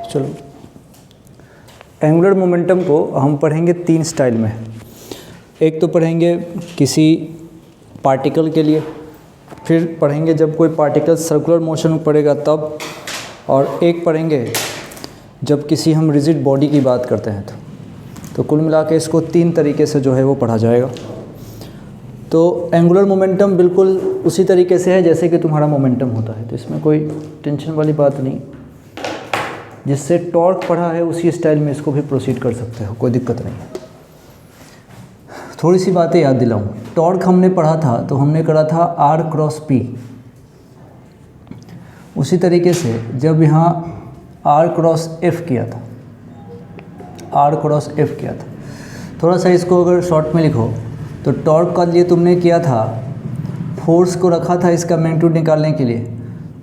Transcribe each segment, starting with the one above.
चलो, angular momentum को हम पढ़ेंगे 3 स्टाइल में। एक तो पढ़ेंगे किसी पार्टिकल के लिए, फिर पढ़ेंगे जब कोई पार्टिकल सर्कुलर मोशन में पड़ेगा तब, और एक पढ़ेंगे जब किसी हम रिजिड बॉडी की बात करते हैं तो कुल मिला के इसको 3 तरीके से जो है वो पढ़ा जाएगा। तो एंगुलर मोमेंटम बिल्कुल उसी तरीके से है जैसे कि तुम्हारा मोमेंटम होता है, तो इसमें कोई टेंशन वाली बात नहीं। जिससे टॉर्क पढ़ा है उसी स्टाइल में इसको भी प्रोसीड कर सकते हो, कोई दिक्कत नहीं। थोड़ी सी बातें याद दिलाऊं। टॉर्क हमने पढ़ा था तो हमने करा था R क्रॉस P। उसी तरीके से जब यहाँ R क्रॉस F किया था, R क्रॉस F किया था, थोड़ा सा इसको अगर शॉर्ट में लिखो तो टॉर्क का लिए तुमने किया था, फोर्स को रखा था इसका मैग्नीट्यूड निकालने के लिए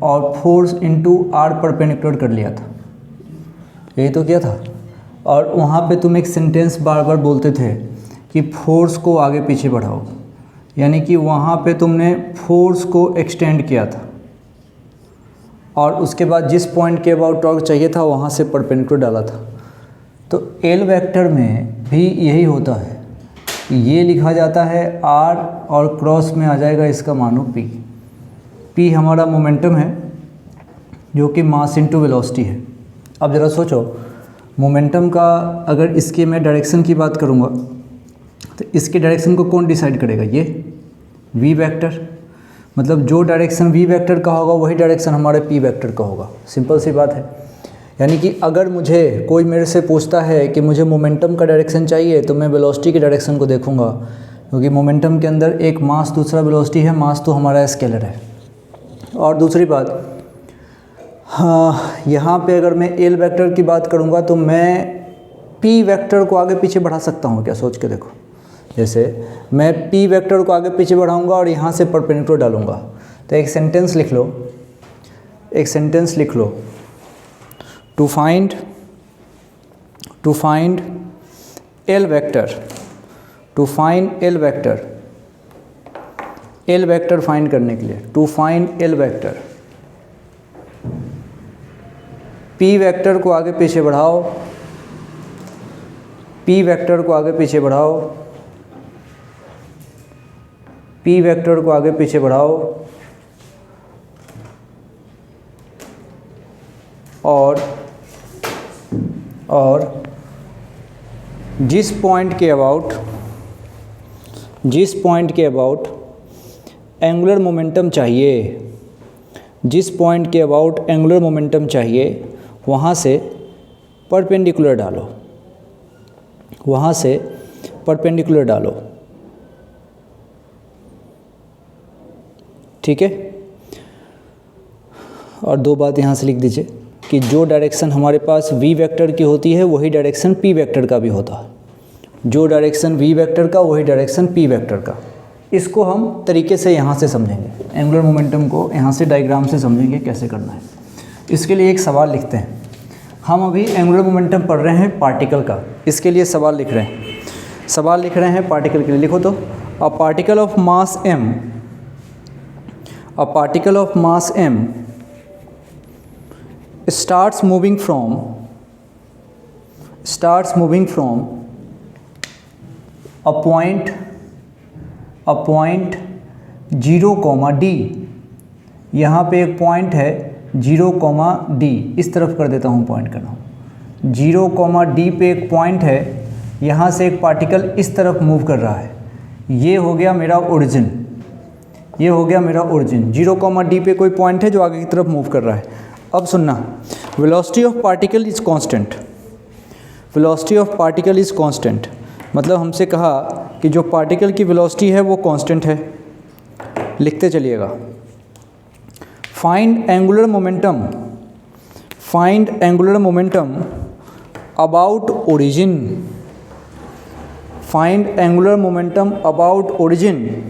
और फोर्स इंटू R परपेंडिकुलर कर लिया था, यही तो किया था। और वहाँ पे तुम एक सेंटेंस बार बार बोलते थे कि फोर्स को आगे पीछे बढ़ाओ, यानी कि वहाँ पे तुमने फोर्स को एक्सटेंड किया था और उसके बाद जिस पॉइंट के अबाउट टॉर्क चाहिए था वहाँ से परपेंडिकुलर डाला था। तो एल वेक्टर में भी यही होता है, ये लिखा जाता है R और क्रॉस में आ जाएगा इसका मानो P। P हमारा मोमेंटम है जो कि मास इंटू वेलोसिटी है। अब ज़रा सोचो, मोमेंटम का अगर इसके मैं डायरेक्शन की बात करूँगा तो इसके डायरेक्शन को कौन डिसाइड करेगा? ये V वेक्टर। मतलब जो डायरेक्शन V वेक्टर का होगा वही डायरेक्शन हमारे P वेक्टर का होगा। सिंपल सी बात है। यानी कि अगर मुझे कोई मेरे से पूछता है कि मुझे मोमेंटम का डायरेक्शन चाहिए तो मैं वेलोसिटी के डायरेक्शन को देखूंगा, क्योंकि मोमेंटम के अंदर एक मास दूसरा वेलोसिटी है, मास तो हमारा स्केलर है। और दूसरी बात, हाँ, यहाँ पे अगर मैं एल वेक्टर की बात करूँगा तो मैं P वेक्टर को आगे पीछे बढ़ा सकता हूँ क्या? सोच के देखो। जैसे मैं P वेक्टर को आगे पीछे बढ़ाऊँगा और यहाँ से परपेंडिकुलर डालूँगा, तो एक सेंटेंस लिख लो, एक सेंटेंस लिख लो, to find L vector, to find L vector, L vector find करने के लिए, to find L vector, P vector को आगे पीछे बढ़ाओ, P वेक्टर को आगे पीछे बढ़ाओ, P वेक्टर को आगे पीछे बढ़ाओ और जिस पॉइंट के अबाउट एंगुलर मोमेंटम चाहिए, जिस पॉइंट के अबाउट एंगुलर मोमेंटम चाहिए वहाँ से परपेंडिकुलर डालो, वहाँ से परपेंडिकुलर डालो। ठीक है। और 2 बात यहाँ से लिख दीजिए कि जो डायरेक्शन हमारे पास V वेक्टर की होती है वही डायरेक्शन P वेक्टर का भी होता है। जो डायरेक्शन V वेक्टर का वही डायरेक्शन P वेक्टर का। इसको हम तरीके से यहाँ से समझेंगे, एंगुलर मोमेंटम को यहाँ से डायग्राम से समझेंगे कैसे करना है। इसके लिए एक सवाल लिखते हैं। हम अभी एंगुलर मोमेंटम पढ़ रहे हैं पार्टिकल का, इसके लिए सवाल लिख रहे हैं। सवाल लिख रहे हैं पार्टिकल के लिए। लिखो तो, a particle of mass m, a particle of mass m starts moving from a point 0, d। यहाँ पे एक पॉइंट है 0, d। इस तरफ कर देता हूँ पॉइंट का नाम। 0, d पे एक पॉइंट है, यहाँ से एक पार्टिकल इस तरफ मूव कर रहा है। ये हो गया मेरा ओरिजिन, ये हो गया मेरा ओरिजिन। 0, d पे कोई पॉइंट है जो आगे की तरफ मूव कर रहा है। अब सुनना, velocity of particle is constant. Velocity of particle is constant मतलब हमसे कहा कि जो पार्टिकल की वेलोसिटी है वो कांस्टेंट है। लिखते चलिएगा, find angular momentum, find angular momentum about origin, find angular momentum about origin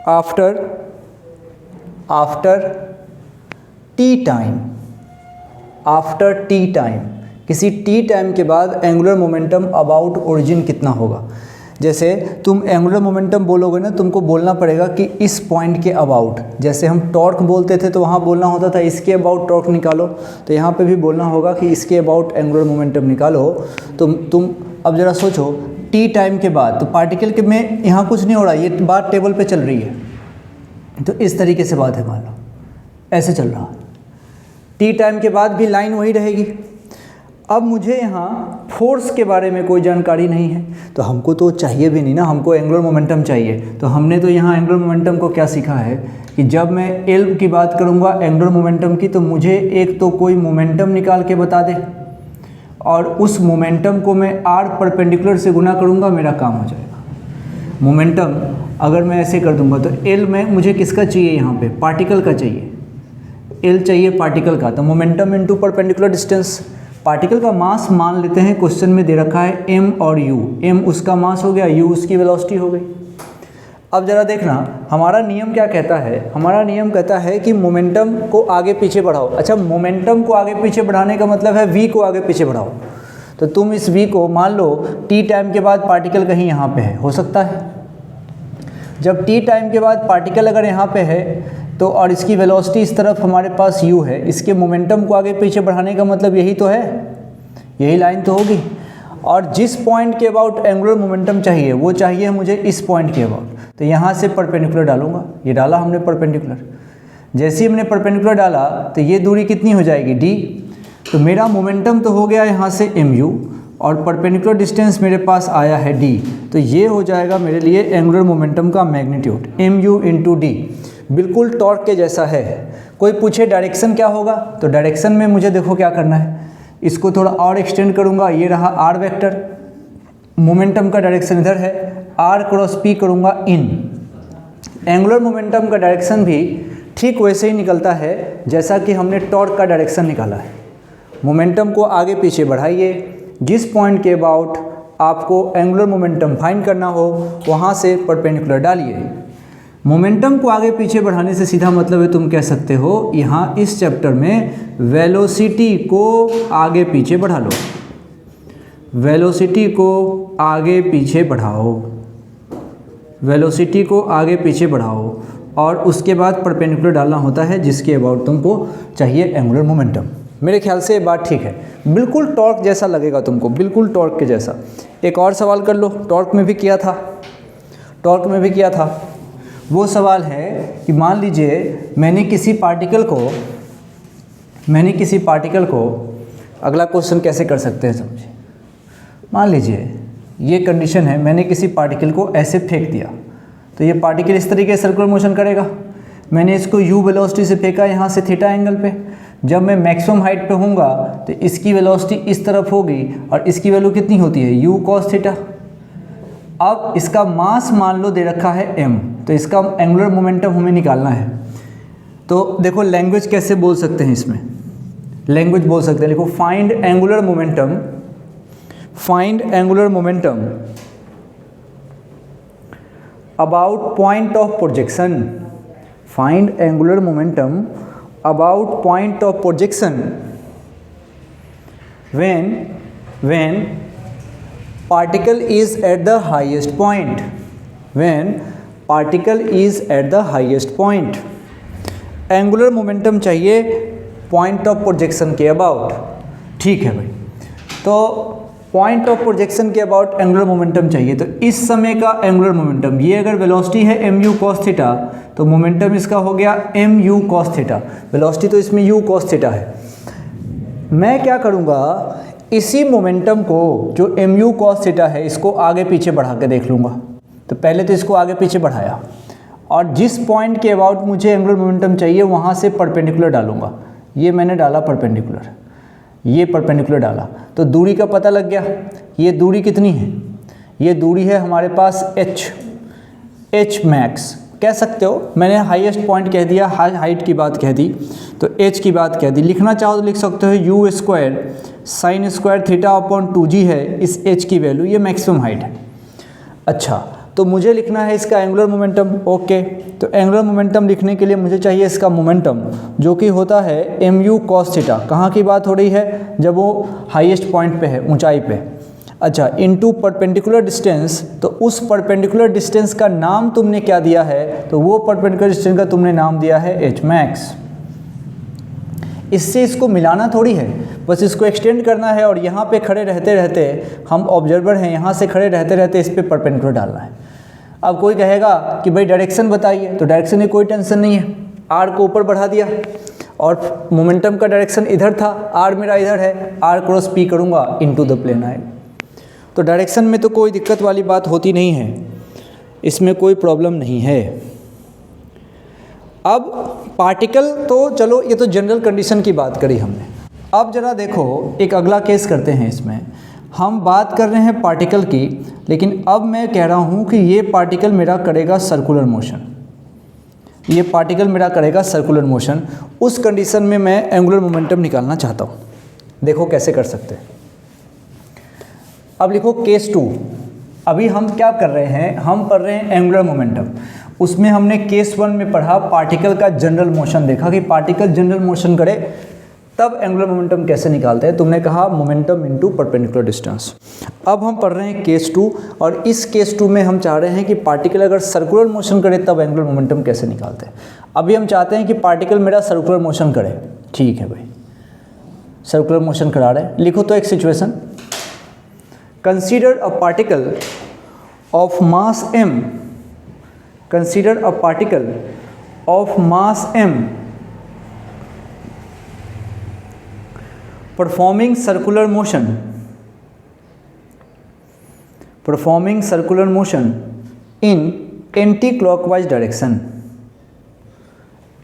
after T time, after T time. किसी टी टाइम के बाद एंगुलर मोमेंटम अबाउट ओरिजिन कितना होगा? जैसे तुम एंगुलर मोमेंटम बोलोगे ना, तुमको बोलना पड़ेगा कि इस पॉइंट के अबाउट, जैसे हम टॉर्क बोलते थे तो वहाँ बोलना होता था इसके अबाउट टॉर्क निकालो, तो यहाँ पे भी बोलना होगा कि इसके अबाउट एंगुलर मोमेंटम निकालो। तो तुम अब ज़रा सोचो टी टाइम के बाद, तो पार्टिकल के में यहाँ कुछ नहीं हो रहा, ये बात टेबल पे चल रही है, तो इस तरीके से बात है, मान लो ऐसे चल रहा, टी टाइम के बाद भी लाइन वही रहेगी। अब मुझे यहाँ फोर्स के बारे में कोई जानकारी नहीं है, तो हमको तो चाहिए भी नहीं ना, हमको एंगुलर मोमेंटम चाहिए। तो हमने तो यहाँ एंगुलर मोमेंटम को क्या सीखा है कि जब मैं एल की बात करूँगा एंगुलर मोमेंटम की, तो मुझे एक तो कोई मोमेंटम निकाल के बता दे और उस मोमेंटम को मैं आर परपेंडिकुलर से गुना करूँगा, मेरा काम हो जाएगा। मोमेंटम अगर मैं ऐसे कर दूँगा तो एल में मुझे किसका चाहिए, यहाँ पे पार्टिकल का चाहिए, एल चाहिए पार्टिकल का, तो momentum into perpendicular distance. Particle का मास मान लेते हैं, क्वेश्चन में दे रखा है m और u, m उसका मास हो गया, u उसकी वेलोसिटी हो गई। अब ज़रा देखना हमारा नियम क्या कहता है, हमारा नियम कहता है कि मोमेंटम को आगे पीछे बढ़ाओ। अच्छा, मोमेंटम को आगे पीछे बढ़ाने का मतलब है v को आगे पीछे बढ़ाओ। तो तुम इस v को मान लो t टाइम के बाद पार्टिकल कहीं यहाँ पे है, हो सकता है जब t टाइम के बाद पार्टिकल अगर यहाँ पे है तो, और इसकी वेलोसिटी इस तरफ हमारे पास u है, इसके मोमेंटम को आगे पीछे बढ़ाने का मतलब यही तो है, यही लाइन तो होगी। और जिस पॉइंट के अबाउट एंगुलर मोमेंटम चाहिए वो चाहिए मुझे इस पॉइंट के अबाउट, तो यहाँ से परपेंडिकुलर डालूंगा, ये डाला हमने परपेंडिकुलर। जैसे ही हमने परपेंडिकुलर डाला तो ये दूरी कितनी हो जाएगी d, तो मेरा मोमेंटम तो हो गया यहाँ से mu और परपेंडिकुलर डिस्टेंस मेरे पास आया है d, तो ये हो जाएगा मेरे लिए एंगुलर मोमेंटम का मैग्नीट्यूड mu इंटू d, बिल्कुल टॉर्क के जैसा है। कोई पूछे डायरेक्शन क्या होगा, तो डायरेक्शन में मुझे देखो क्या करना है, इसको थोड़ा और एक्सटेंड करूँगा, ये रहा आर वेक्टर, मोमेंटम का डायरेक्शन इधर है, आर क्रॉस पी करूँगा इन। एंगुलर मोमेंटम का डायरेक्शन भी ठीक वैसे ही निकलता है जैसा कि हमने टॉर्क का डायरेक्शन निकाला है। मोमेंटम को आगे पीछे बढ़ाइए, जिस पॉइंट के अबाउट आपको एंगुलर मोमेंटम फाइंड करना हो वहाँ से परपेंडिकुलर डालिए। मोमेंटम को आगे पीछे बढ़ाने से सीधा मतलब है, तुम कह सकते हो यहाँ इस चैप्टर में वेलोसिटी को आगे पीछे बढ़ा लो, वेलोसिटी को आगे पीछे बढ़ाओ, वेलोसिटी को आगे पीछे बढ़ाओ और उसके बाद परपेंडिकुलर डालना होता है जिसके अबाउट तुमको चाहिए एंगुलर मोमेंटम। मेरे ख्याल से ये बात ठीक है, बिल्कुल टॉर्क जैसा लगेगा तुमको, बिल्कुल टॉर्क के जैसा। एक और सवाल कर लो, टॉर्क में भी किया था, टॉर्क में भी किया था। वो सवाल है कि मान लीजिए मैंने किसी पार्टिकल को अगला क्वेश्चन कैसे कर सकते हैं समझिए। मान लीजिए ये कंडीशन है, मैंने किसी पार्टिकल को ऐसे फेंक दिया, तो ये पार्टिकल इस तरीके से सर्कुलर मोशन करेगा। मैंने इसको u वेलोसिटी से फेंका यहाँ से थीटा एंगल पे, जब मैं मैक्सिमम हाइट पे होऊंगा तो इसकी वेलोसिटी इस तरफ होगी और इसकी वैल्यू कितनी होती है u cos थीटा। अब इसका मास मान लो दे रखा है m, तो इसका एंगुलर मोमेंटम हमें निकालना है। तो देखो लैंग्वेज कैसे बोल सकते हैं, इसमें लैंग्वेज बोल सकते हैं, देखो find angular momentum, find angular momentum about point of projection, find angular momentum about point of projection when particle is at the highest point, when particle is at the highest point। Angular momentum चाहिए point of projection के about, ठीक है भाई। तो point of projection के about angular momentum चाहिए, तो इस समय का एंगुलर मोमेंटम, ये अगर वेलोसिटी है mu cos थीटा तो मोमेंटम इसका हो गया mu cos थीटा, वेलोसिटी तो इसमें u cos थीटा है। मैं क्या करूँगा, इसी मोमेंटम को जो mu cos थीटा है इसको आगे पीछे बढ़ा के देख लूँगा। तो पहले तो इसको आगे पीछे बढ़ाया और जिस पॉइंट के अबाउट मुझे एंगुलर मोमेंटम चाहिए वहाँ से परपेंडिकुलर डालूँगा। ये मैंने डाला परपेंडिकुलर, ये परपेंडिकुलर डाला, तो दूरी का पता लग गया। ये दूरी कितनी है, ये दूरी है हमारे पास h मैक्स कह सकते हो। मैंने हाईएस्ट पॉइंट कह दिया, हाइट की बात कह दी, तो h की बात कह दी। लिखना चाहो तो लिख सकते हो u square sine square theta upon 2g है इस h की वैल्यू, ये मैक्सिमम हाइट है। अच्छा, तो मुझे लिखना है इसका एंगुलर मोमेंटम, ओके। तो एंगुलर मोमेंटम लिखने के लिए मुझे चाहिए इसका मोमेंटम जो कि होता है mu cos थीटा। कहाँ की बात हो रही है, जब वो हाईएस्ट पॉइंट पे है, ऊंचाई पे। अच्छा, इनटू परपेंडिकुलर डिस्टेंस, तो उस परपेंडिकुलर डिस्टेंस का नाम तुमने क्या दिया है, तो वो परपेंडिकुलर डिस्टेंस का तुमने नाम दिया है एच मैक्स। इससे इसको मिलाना थोड़ी है, बस इसको एक्सटेंड करना है और यहाँ पे खड़े रहते रहते, हम ऑब्जर्वर हैं, यहाँ से खड़े रहते रहते इस पर परपेंडिकुलर डालना है। अब कोई कहेगा कि भाई डायरेक्शन बताइए, तो डायरेक्शन में कोई टेंशन नहीं है, आर को ऊपर बढ़ा दिया और मोमेंटम का डायरेक्शन इधर था, आर मेरा इधर है, आर क्रॉस पी करूँगा इनटू द प्लेन आएगा। तो डायरेक्शन में तो कोई दिक्कत वाली बात होती नहीं है, इसमें कोई प्रॉब्लम नहीं है। अब पार्टिकल तो चलो, ये तो जनरल कंडीशन की बात करी हमने। अब जरा देखो, एक अगला केस करते हैं। इसमें हम बात कर रहे हैं पार्टिकल की, लेकिन अब मैं कह रहा हूँ कि ये पार्टिकल मेरा करेगा सर्कुलर मोशन, ये पार्टिकल मेरा करेगा सर्कुलर मोशन। उस कंडीशन में मैं एंगुलर मोमेंटम निकालना चाहता हूँ। देखो कैसे कर सकते हैं। अब लिखो केस 2। अभी हम क्या कर रहे हैं, हम पढ़ रहे हैं एंगुलर मोमेंटम। उसमें हमने केस 1 में पढ़ा पार्टिकल का जनरल मोशन, देखा कि पार्टिकल जनरल मोशन करे तब एंगुलर मोमेंटम कैसे निकालते हैं। तुमने कहा मोमेंटम इनटू परपेंडिकुलर डिस्टेंस। अब हम पढ़ रहे हैं केस 2, और इस केस 2 में हम चाह रहे हैं कि पार्टिकल अगर सर्कुलर मोशन करे तब एंगुलर मोमेंटम कैसे निकालते हैं। अभी हम चाहते हैं कि पार्टिकल मेरा सर्कुलर मोशन करे। ठीक है भाई, सर्कुलर मोशन करा रहे हैं। लिखो तो एक situation, consider a particle of mass m, consider a particle of mass m performing circular motion in anti-clockwise direction,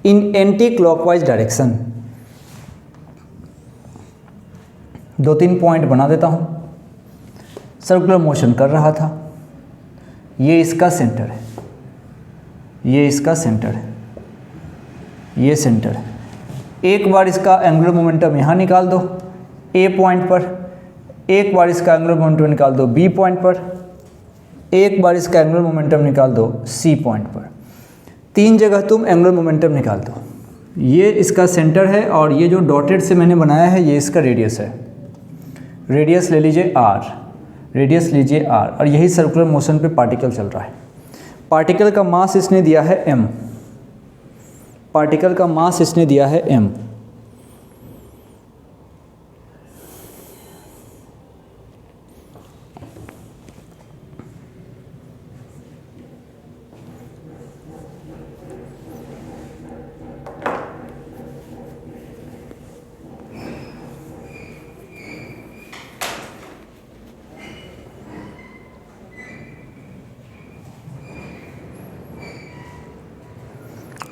in anti-clockwise direction। 2-3 point बना देता हूँ। सर्कुलर मोशन कर रहा था, ये इसका सेंटर है, ये इसका सेंटर है, ये सेंटर है। एक बार इसका एंगुलर मोमेंटम यहाँ निकाल दो ए पॉइंट पर, एक बार इसका एंगुलर मोमेंटम निकाल दो बी पॉइंट पर, एक बार इसका एंगुलर मोमेंटम निकाल दो सी पॉइंट पर। 3 जगह तुम एंगुलर मोमेंटम निकाल दो। ये इसका सेंटर है और ये जो डॉटेड से मैंने बनाया है ये इसका रेडियस है। रेडियस ले लीजिए आर, रेडियस लीजिए आर, और यही सर्कुलर मोशन पे पार्टिकल चल रहा है। पार्टिकल का मास इसने दिया है m, पार्टिकल का मास इसने दिया है m।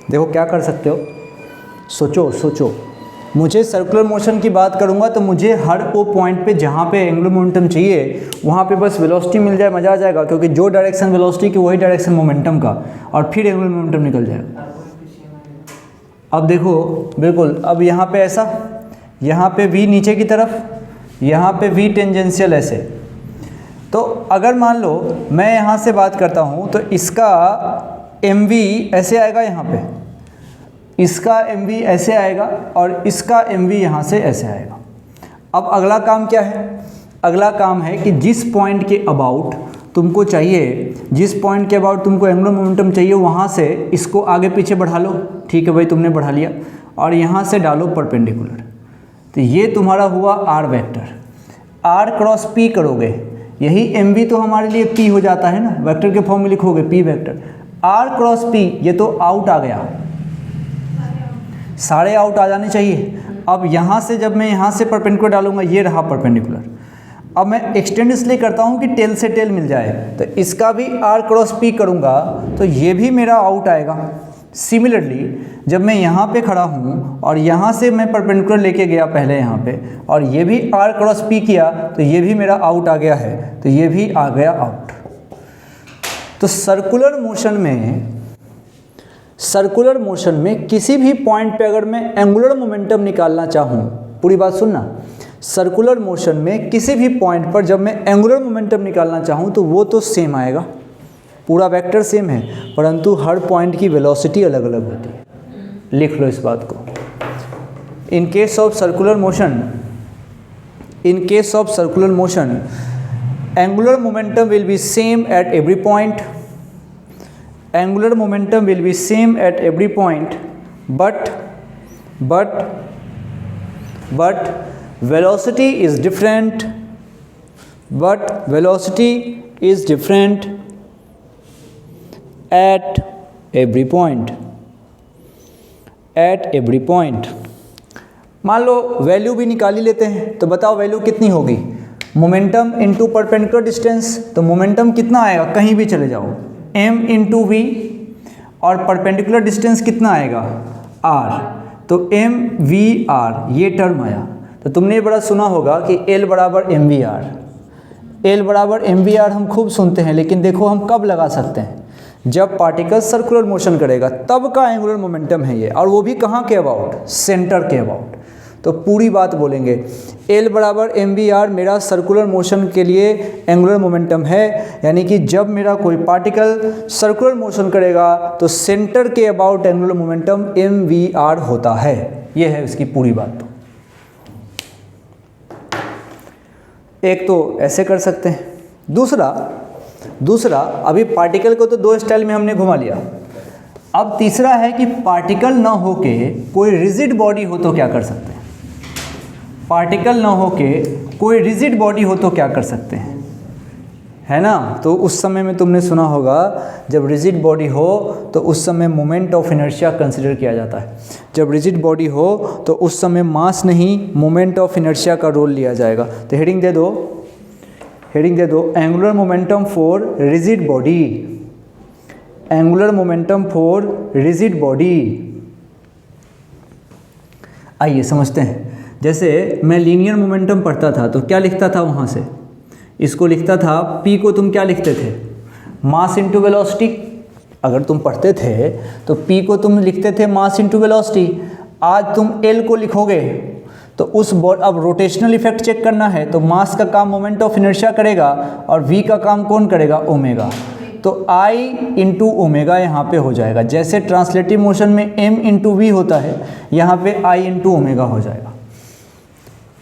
देखो क्या कर सकते हो, सोचो। मुझे सर्कुलर मोशन की बात करूंगा तो मुझे हर वो पॉइंट पे जहाँ पे एंगुलर मोमेंटम चाहिए वहाँ पे बस वेलोसिटी मिल जाए, मज़ा आ जाएगा, क्योंकि जो डायरेक्शन वेलोसिटी की वही डायरेक्शन मोमेंटम का, और फिर एंगुलर मोमेंटम निकल जाएगा। अब देखो बिल्कुल, अब यहाँ पे ऐसा, यहाँ पे v नीचे की तरफ, यहाँ पे v टेंजेंशियल ऐसे। तो अगर मान लो मैं यहाँ से बात करता हूँ तो इसका mv ऐसे आएगा, यहाँ पे इसका mv ऐसे आएगा और इसका mv यहाँ से ऐसे आएगा। अब अगला काम क्या है, अगला काम है कि जिस पॉइंट के अबाउट तुमको चाहिए, जिस पॉइंट के अबाउट तुमको एंगुलर मोमेंटम चाहिए वहाँ से इसको आगे पीछे बढ़ा लो। ठीक है भाई, तुमने बढ़ा लिया और यहाँ से डालो परपेंडिकुलर। तो ये तुम्हारा हुआ R vector. R cross P करोगे, यही mv तो हमारे लिए p हो जाता है ना, वेक्टर के फॉर्म में लिखोगे p vector. R cross P, ये तो आउट आ गया, सारे आउट आ जाने चाहिए। अब यहाँ से जब मैं यहाँ से परपेंडिकुलर डालूंगा, ये रहा परपेंडिकुलर। अब मैं एक्सटेंड इसलिए करता हूँ कि टेल से टेल मिल जाए, तो इसका भी आर क्रॉस पी करूँगा तो ये भी मेरा आउट आएगा। सिमिलरली जब मैं यहाँ पे खड़ा हूँ और यहाँ से मैं परपेंडिकुलर लेके गया पहले यहाँ पे, और ये भी आर क्रॉस पी किया तो ये भी मेरा आउट आ गया है, तो ये भी आ गया आउट। तो सर्कुलर मोशन में किसी भी पॉइंट पे अगर मैं एंगुलर मोमेंटम निकालना चाहूँ, पूरी बात सुनना, सर्कुलर मोशन में किसी भी पॉइंट पर जब मैं एंगुलर मोमेंटम निकालना चाहूँ तो वो तो सेम आएगा, पूरा वेक्टर सेम है, परंतु हर पॉइंट की वेलोसिटी अलग अलग होती है। लिख लो इस बात को। In case of circular motion angular momentum will be same at every point, angular momentum will be same at every point, but velocity is different, but velocity is different at every point, at every point. मान low value भी निकाल ही लेते हैं, तो बताओ value कितनी होगी, momentum into perpendicular distance, तो मोमेंटम कितना आएगा, कहीं भी चले जाओ, m इंटू वी, और परपेंडिकुलर डिस्टेंस कितना आएगा r, तो एम वी आर ये टर्म आया। तो तुमने बड़ा सुना होगा कि L बराबर एम वी आर, L बराबर एम वी आर हम खूब सुनते हैं, लेकिन देखो हम कब लगा सकते हैं, जब पार्टिकल सर्कुलर मोशन करेगा तब का एंगुलर मोमेंटम है ये, और वो भी कहाँ के अबाउट, सेंटर के अबाउट। तो पूरी बात बोलेंगे, L बराबर एम वी आर मेरा सर्कुलर मोशन के लिए एंगुलर मोमेंटम है, यानी कि जब मेरा कोई पार्टिकल सर्कुलर मोशन करेगा तो सेंटर के about angular momentum M V R होता है। ये है इसकी पूरी बात। तो एक तो ऐसे कर सकते हैं, दूसरा अभी पार्टिकल को तो दो स्टाइल में हमने घुमा लिया, अब तीसरा है कि पार्टिकल ना होके कोई रिजिड बॉडी हो तो क्या कर सकते हैं, पार्टिकल ना होके कोई रिजिड बॉडी हो तो क्या कर सकते हैं, है ना। तो उस समय में तुमने सुना होगा जब रिजिड बॉडी हो तो उस समय मोमेंट ऑफ इनर्शिया कंसिडर किया जाता है। जब रिजिड बॉडी हो तो उस समय मास नहीं मोमेंट ऑफ इनर्शिया का रोल लिया जाएगा। तो हेडिंग दे दो, angular momentum for rigid body, angular momentum for rigid body. आइए समझते हैं। जैसे मैं लीनियर मोमेंटम पढ़ता था तो क्या लिखता था, वहाँ से इसको लिखता था, P को तुम क्या लिखते थे, मास इंटू वेलोसिटी। अगर तुम पढ़ते थे तो P को तुम लिखते थे मास इंटू वेलोसिटी। आज तुम L को लिखोगे तो उस अब रोटेशनल इफेक्ट चेक करना है तो मास का काम मोमेंट ऑफ इनर्शिया करेगा और V का काम कौन करेगा, ओमेगा। तो I इंटू ओमेगा यहाँ पे हो जाएगा। जैसे ट्रांसलेटिव मोशन में M इंटू वी होता है, यहाँ पे I इंटू ओमेगा हो जाएगा।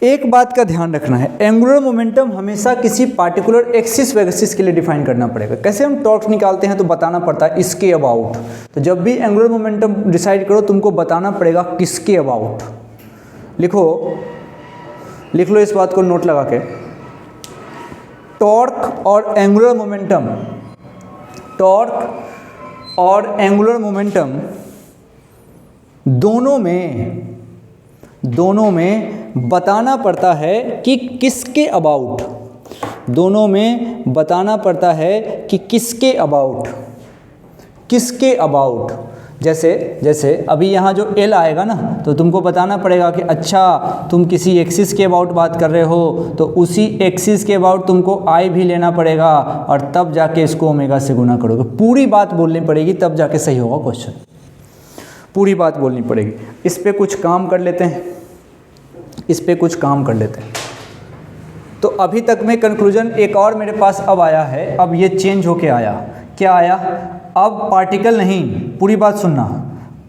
एक बात का ध्यान रखना है, एंगुलर मोमेंटम हमेशा किसी पार्टिकुलर एक्सिस वैक्सिस के लिए डिफाइन करना पड़ेगा। कैसे हम टॉर्क निकालते हैं तो बताना पड़ता है इसके अबाउट। तो जब भी एंगुलर मोमेंटम डिसाइड करो तुमको बताना पड़ेगा किसके अबाउट। लिख लो इस बात को नोट लगा के, टॉर्क और एंगुलर मोमेंटम, टॉर्क और एंगुलर मोमेंटम दोनों में बताना पड़ता है कि किसके अबाउट, दोनों में बताना पड़ता है कि किसके अबाउट। जैसे अभी यहाँ जो L आएगा ना तो तुमको बताना पड़ेगा कि अच्छा तुम किसी एक्सिस के अबाउट बात कर रहे हो तो उसी एक्सिस के अबाउट तुमको I भी लेना पड़ेगा और तब जाके इसको ओमेगा से गुना करोगे। पूरी बात बोलनी पड़ेगी तब जाके सही होगा क्वेश्चन, पूरी बात बोलनी पड़ेगी। इस पे कुछ काम कर लेते हैं, तो अभी तक में कंक्लूजन एक और मेरे पास अब आया है। अब ये चेंज होके आया, क्या आया, अब पार्टिकल नहीं, पूरी बात सुनना,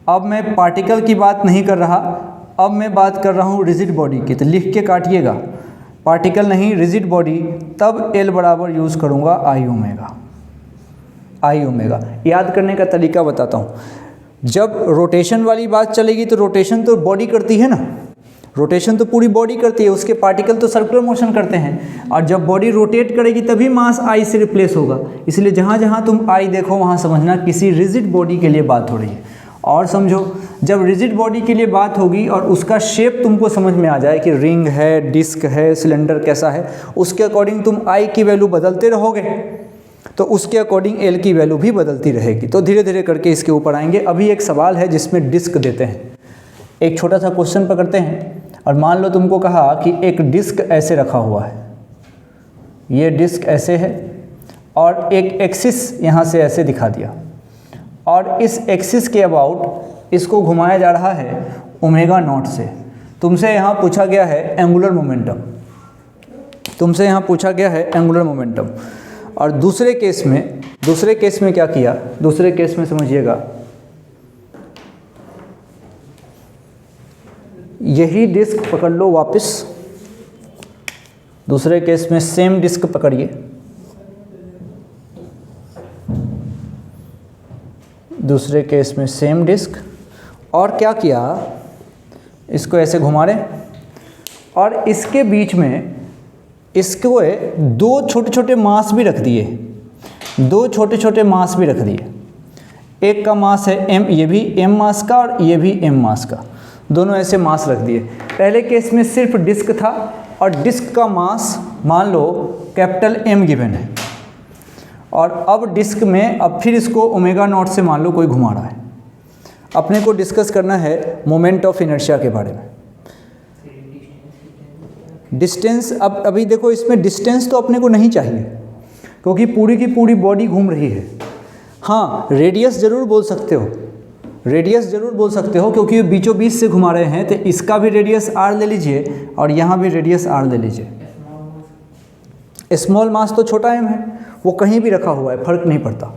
अब मैं पार्टिकल की बात नहीं कर रहा, अब मैं बात कर रहा हूँ रिजिड बॉडी की। तो लिख के काटिएगा, पार्टिकल नहीं रिजिड बॉडी, तब L बराबर यूज़ करूँगा आई ओमेगा। याद करने का तरीका बताता हूँ। जब रोटेशन वाली बात चलेगी तो रोटेशन तो बॉडी करती है ना, रोटेशन तो पूरी बॉडी करती है, उसके पार्टिकल तो सर्कुलर मोशन करते हैं, और जब बॉडी रोटेट करेगी तभी मास आई से रिप्लेस होगा। इसलिए जहाँ जहाँ तुम आई देखो वहाँ समझना किसी रिजिड बॉडी के लिए बात हो रही है। और समझो, जब रिजिड बॉडी के लिए बात होगी और उसका शेप तुमको समझ में आ जाए कि रिंग है, डिस्क है, सिलेंडर कैसा है, उसके अकॉर्डिंग तुम आई की वैल्यू बदलते रहोगे तो उसके अकॉर्डिंग एल की वैल्यू भी बदलती रहेगी। तो धीरे धीरे करके इसके ऊपर आएंगे। अभी एक सवाल है जिसमें डिस्क देते हैं, एक छोटा सा क्वेश्चन पकड़ते हैं और मान लो तुमको कहा कि एक डिस्क ऐसे रखा हुआ है, ये डिस्क ऐसे है और एक एक्सिस यहाँ से ऐसे दिखा दिया और इस एक्सिस के अबाउट इसको घुमाया जा रहा है ओमेगा नॉट से। तुमसे यहाँ पूछा गया है एंगुलर मोमेंटम, और दूसरे केस में क्या किया, दूसरे केस में समझिएगा, यही डिस्क पकड़ लो वापस, दूसरे केस में सेम डिस्क पकड़िए, दूसरे केस में सेम डिस्क, और क्या किया, इसको ऐसे घुमा रहे और इसके बीच में इसको दो छोटे छोटे मास भी रख दिए, दो छोटे छोटे मास भी रख दिए। एक का मास है m, ये भी m मास का और ये भी m मास का, दोनों ऐसे मास रख दिए। पहले केस में सिर्फ डिस्क था और डिस्क का मास मान लो कैपिटल M गिवन है, और अब डिस्क में अब फिर इसको ओमेगा नॉट से मान लो कोई घुमा रहा है। अपने को डिस्कस करना है मोमेंट ऑफ इनर्शिया के बारे में। डिस्टेंस, अब अभी देखो इसमें डिस्टेंस तो अपने को नहीं चाहिए क्योंकि पूरी की पूरी बॉडी घूम रही है। हाँ, रेडियस ज़रूर बोल सकते हो, रेडियस ज़रूर बोल सकते हो क्योंकि ये बीचों बीच से घुमा रहे हैं, तो इसका भी रेडियस r ले लीजिए और यहाँ भी रेडियस r ले लीजिए। स्मॉल मास तो छोटा m है, वो कहीं भी रखा हुआ है, फर्क नहीं पड़ता,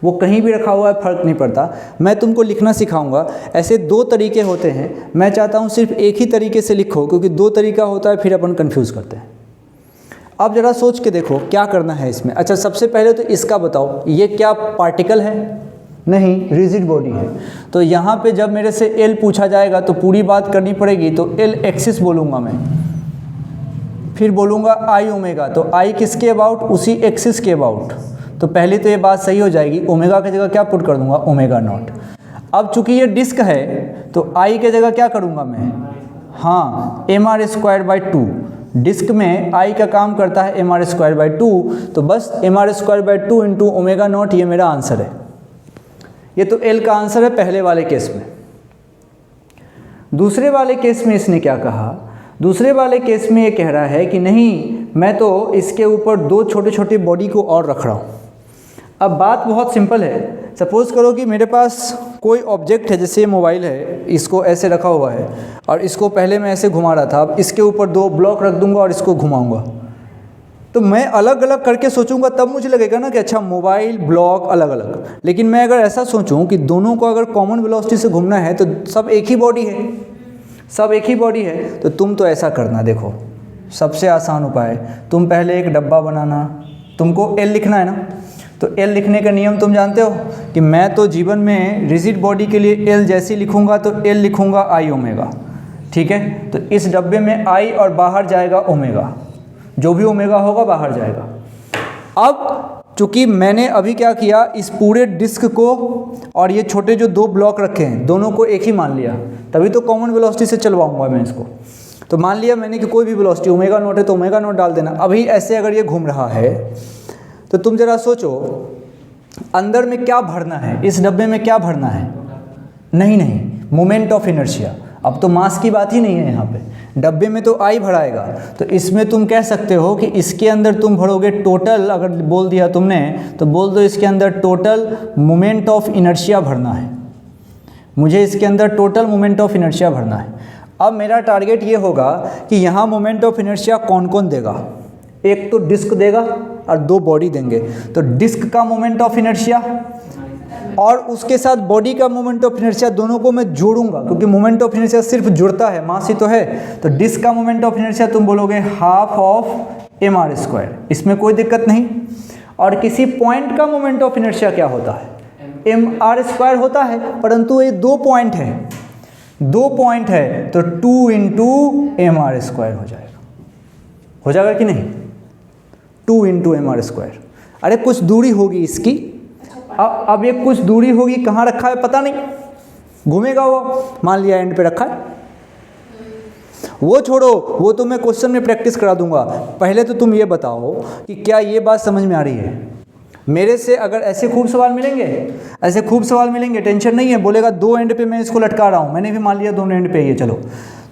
वो कहीं भी रखा हुआ है, फर्क नहीं पड़ता। मैं तुमको लिखना सिखाऊंगा। ऐसे दो तरीके होते हैं, मैं चाहता हूँ सिर्फ एक ही तरीके से लिखो क्योंकि दो तरीका होता है फिर अपन कंफ्यूज करते हैं। अब ज़रा सोच के देखो क्या करना है इसमें। अच्छा, सबसे पहले तो इसका बताओ, ये क्या पार्टिकल है? नहीं, रिजिड बॉडी है। तो यहाँ पे जब मेरे से एल पूछा जाएगा तो पूरी बात करनी पड़ेगी, तो एल एक्सिस बोलूँगा मैं, फिर बोलूँगा आई ओमेगा, तो आई किसके अबाउट? उसी एक्सिस के अबाउट। तो पहले तो ये बात सही हो जाएगी, ओमेगा की जगह क्या पुट कर दूंगा? Omega naught. अब चूंकि ये डिस्क है तो आई के जगह क्या करूँगा मैं? हाँ, mr²/2। डिस्क में आई का काम करता है mr²/2, तो बस mr²/2 इंटू ओमेगा नॉट, ये मेरा आंसर है। ये तो एल का आंसर है पहले वाले केस में। दूसरे वाले केस में इसने क्या कहा? दूसरे वाले केस में ये कह रहा है कि नहीं, मैं तो इसके ऊपर दो छोटे छोटे बॉडी को और रख रहा हूँ। अब बात बहुत सिंपल है। सपोज़ करो कि मेरे पास कोई ऑब्जेक्ट है, जैसे मोबाइल है, इसको ऐसे रखा हुआ है और इसको पहले मैं ऐसे घुमा रहा था, अब इसके ऊपर दो ब्लॉक रख दूंगा और इसको घुमाऊंगा। तो मैं अलग अलग करके सोचूंगा, तब मुझे लगेगा ना कि अच्छा मोबाइल ब्लॉक अलग अलग। लेकिन मैं अगर ऐसा सोचूं कि दोनों को अगर कॉमन वेलोसिटी से घूमना है तो सब एक ही बॉडी है, सब एक ही बॉडी है। तो तुम तो ऐसा करना, देखो सबसे आसान उपाय, तुम पहले एक डब्बा बनाना, तुमको एल लिखना है ना, तो एल लिखने का नियम तुम जानते हो कि मैं तो जीवन में रिजिड बॉडी के लिए एल जैसे लिखूंगा तो एल लिखूंगा आई ओमेगा, ठीक है। तो इस डब्बे में आई और बाहर जाएगा ओमेगा, जो भी ओमेगा होगा बाहर जाएगा। अब चूंकि मैंने अभी क्या किया, इस पूरे डिस्क को और ये छोटे जो दो ब्लॉक रखे हैं दोनों को एक ही मान लिया, तभी तो कॉमन वेलोसिटी से चलवाऊंगा मैं इसको। तो मान लिया मैंने कि कोई भी वेलोसिटी ओमेगा नॉट है तो ओमेगा नॉट डाल देना। अभी ऐसे अगर ये घूम रहा है तो तुम जरा सोचो अंदर में क्या भरना है, इस डब्बे में क्या भरना है? नहीं, मोमेंट ऑफ इनर्शिया। अब तो मास की बात ही नहीं है यहाँ पे, डब्बे में तो आई भराएगा। तो इसमें तुम कह सकते हो कि इसके अंदर तुम भरोगे टोटल, अगर बोल दिया तुमने तो बोल दो इसके अंदर टोटल मोमेंट ऑफ इनर्शिया भरना है, मुझे इसके अंदर टोटल मोमेंट ऑफ इनर्शिया भरना है। अब मेरा टारगेट ये होगा कि यहाँ मोमेंट ऑफ इनर्शिया कौन कौन देगा? एक तो डिस्क देगा और दो बॉडी देंगे। तो डिस्क का मोमेंट ऑफ इनर्शिया और उसके साथ बॉडी का मोमेंट ऑफ इनर्शिया, दोनों को मैं जोड़ूंगा क्योंकि मोमेंट ऑफ इनर्शिया सिर्फ जुड़ता है, मास ही तो है। तो डिस्क का मोमेंट ऑफ इनर्शिया तुम बोलोगे हाफ ऑफ mr², इसमें कोई दिक्कत नहीं। और किसी पॉइंट का मोमेंट ऑफ इनर्शिया क्या होता है? mr² होता है, परंतु ये दो पॉइंट है, दो पॉइंट है तो 2 इंटू mr² हो जाएगा कि नहीं? 2 इंटू mr²। अरे कुछ दूरी होगी इसकी, अब ये कुछ दूरी होगी, कहाँ रखा है पता नहीं, घूमेगा वो, मान लिया एंड पे रखा है। वो छोड़ो, वो तो मैं क्वेश्चन में प्रैक्टिस करा दूंगा। पहले तो तुम ये बताओ कि क्या ये बात समझ में आ रही है? मेरे से अगर ऐसे खूब सवाल मिलेंगे, ऐसे खूब सवाल मिलेंगे, टेंशन नहीं है। बोलेगा दो एंड पे मैं इसको लटका रहा हूँ, मैंने भी मान लिया दोनों एंड पे ये, चलो।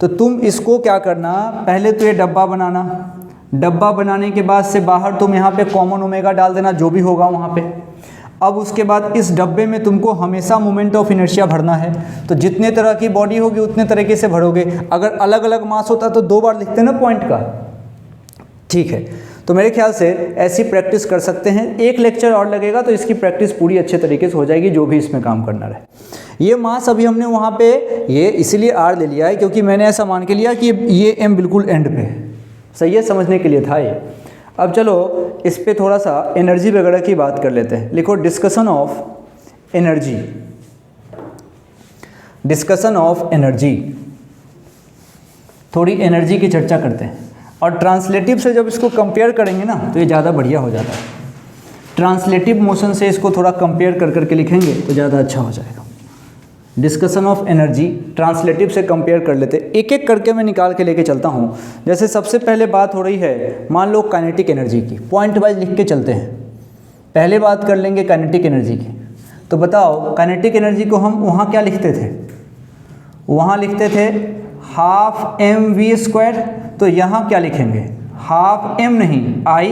तो तुम इसको क्या करना, पहले तो ये डब्बा बनाना, डब्बा बनाने के बाद से बाहर तुम यहाँ पे कॉमन ओमेगा डाल देना, जो भी होगा वहाँ पे। अब उसके बाद इस डब्बे में तुमको हमेशा मोमेंट ऑफ इनर्शिया भरना है, तो जितने तरह की बॉडी होगी उतने तरीके से भरोगे। अगर अलग अलग मास होता तो दो बार लिखते ना पॉइंट का, ठीक है। तो मेरे ख्याल से ऐसी प्रैक्टिस कर सकते हैं। एक लेक्चर और लगेगा तो इसकी प्रैक्टिस पूरी अच्छे तरीके से हो जाएगी, जो भी इसमें काम करना रहे। ये मास अभी हमने वहाँ पे ये इसीलिए आर ले लिया है क्योंकि मैंने ऐसा मान के लिया कि ये एम बिल्कुल एंड पे है, सही है, समझने के लिए था ये। अब चलो इस पे थोड़ा सा एनर्जी वगैरह की बात कर लेते हैं। लिखो discussion of energy, discussion of energy, थोड़ी एनर्जी की चर्चा करते हैं। और ट्रांसलेटिव से जब इसको कंपेयर करेंगे ना तो ये ज़्यादा बढ़िया हो जाता है। ट्रांसलेटिव मोशन से इसको थोड़ा कंपेयर कर करके लिखेंगे तो ज़्यादा अच्छा हो जाएगा। डिस्कशन ऑफ एनर्जी ट्रांसलेटिव से कंपेयर कर लेते, एक एक करके मैं निकाल के लेके चलता हूँ। जैसे सबसे पहले बात हो रही है, मान लो काइनेटिक एनर्जी की, पॉइंट वाइज लिख के चलते हैं। पहले बात कर लेंगे काइनेटिक एनर्जी की। तो बताओ काइनेटिक एनर्जी को हम वहाँ क्या लिखते थे? वहाँ लिखते थे हाफ mv²। तो यहाँ क्या लिखेंगे? हाफ m नहीं, i,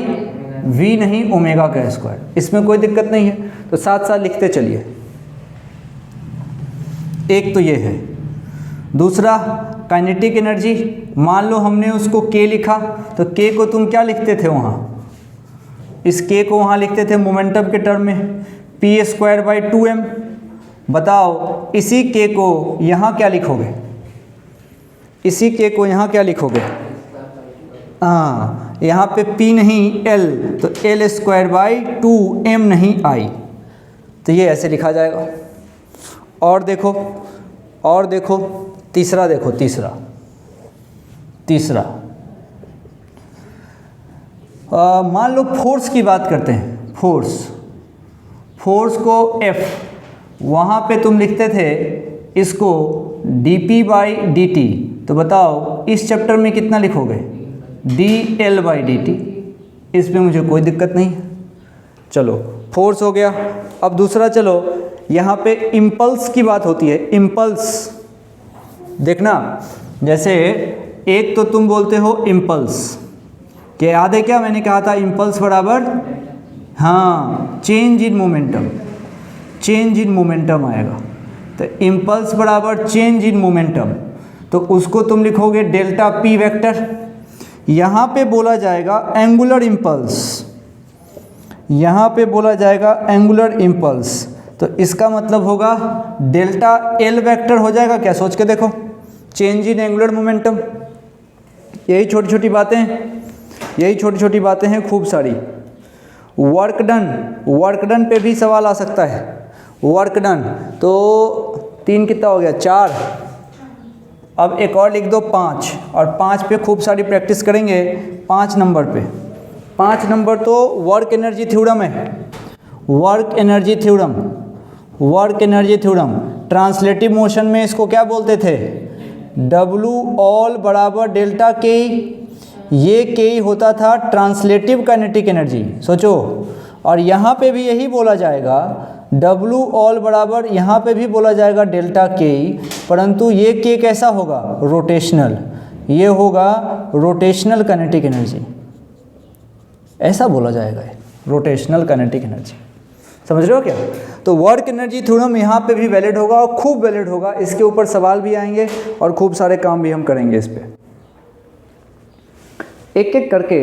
v नहीं, ओमेगा का स्क्वायर। इसमें कोई दिक्कत नहीं है, तो साथ साथ लिखते चलिए। एक तो ये है। दूसरा काइनेटिक एनर्जी, मान लो हमने उसको k लिखा, तो k को तुम क्या लिखते थे वहाँ? इस k को वहाँ लिखते थे मोमेंटम के टर्म में p²/2m। बताओ इसी k को यहाँ क्या लिखोगे? इसी k को यहाँ क्या लिखोगे? हाँ, यहाँ पे p नहीं l, तो l²/2m नहीं i। तो ये ऐसे लिखा जाएगा। और देखो, और देखो, तीसरा देखो, तीसरा मान लो फोर्स की बात करते हैं। फोर्स को F, वहाँ पे तुम लिखते थे इसको dp/dt। तो बताओ इस चैप्टर में कितना लिखोगे? dl/dt। इसमें मुझे कोई दिक्कत नहीं है। चलो फोर्स हो गया। अब दूसरा, चलो यहाँ पे इम्पल्स की बात होती है। इम्पल्स देखना, जैसे एक तो तुम बोलते हो इम्पल्स, क्या याद है क्या मैंने कहा था? इम्पल्स बराबर, हाँ, change in momentum, change in momentum आएगा। तो इम्पल्स बराबर चेंज इन मोमेंटम, तो उसको तुम लिखोगे डेल्टा p वेक्टर। यहाँ पे बोला जाएगा एंगुलर इम्पल्स, यहाँ पे बोला जाएगा एंगुलर इम्पल्स। तो इसका मतलब होगा डेल्टा l वेक्टर हो जाएगा। क्या सोच के देखो, चेंज इन एंगुलर मोमेंटम। यही छोटी छोटी बातें हैं, यही छोटी छोटी बातें हैं खूब सारी। वर्क डन, वर्क डन पे भी सवाल आ सकता है। वर्क डन तो 3 कितना हो गया? 4। अब एक और लिख दो 5, और 5 पे खूब सारी प्रैक्टिस करेंगे। 5 नंबर पे, 5 नंबर तो वर्क एनर्जी थ्योरम है। Work energy theorem, work energy theorem. Translative motion में इसको क्या बोलते थे? W ऑल बराबर डेल्टा के। ये के होता था ट्रांसलेटिव काइनेटिक एनर्जी, सोचो। और यहाँ पे भी यही बोला जाएगा, W ऑल बराबर, यहाँ पे भी बोला जाएगा डेल्टा के, परंतु ये के कैसा होगा? रोटेशनल। ये होगा रोटेशनल काइनेटिक एनर्जी, ऐसा बोला जाएगा, रोटेशनल काइनेटिक एनर्जी। समझ रहे हो क्या? तो वर्क एनर्जी थ्योरम यहाँ पे भी वैलिड होगा और खूब वैलिड होगा। इसके ऊपर सवाल भी आएंगे और खूब सारे काम भी हम करेंगे इस पे। एक एक करके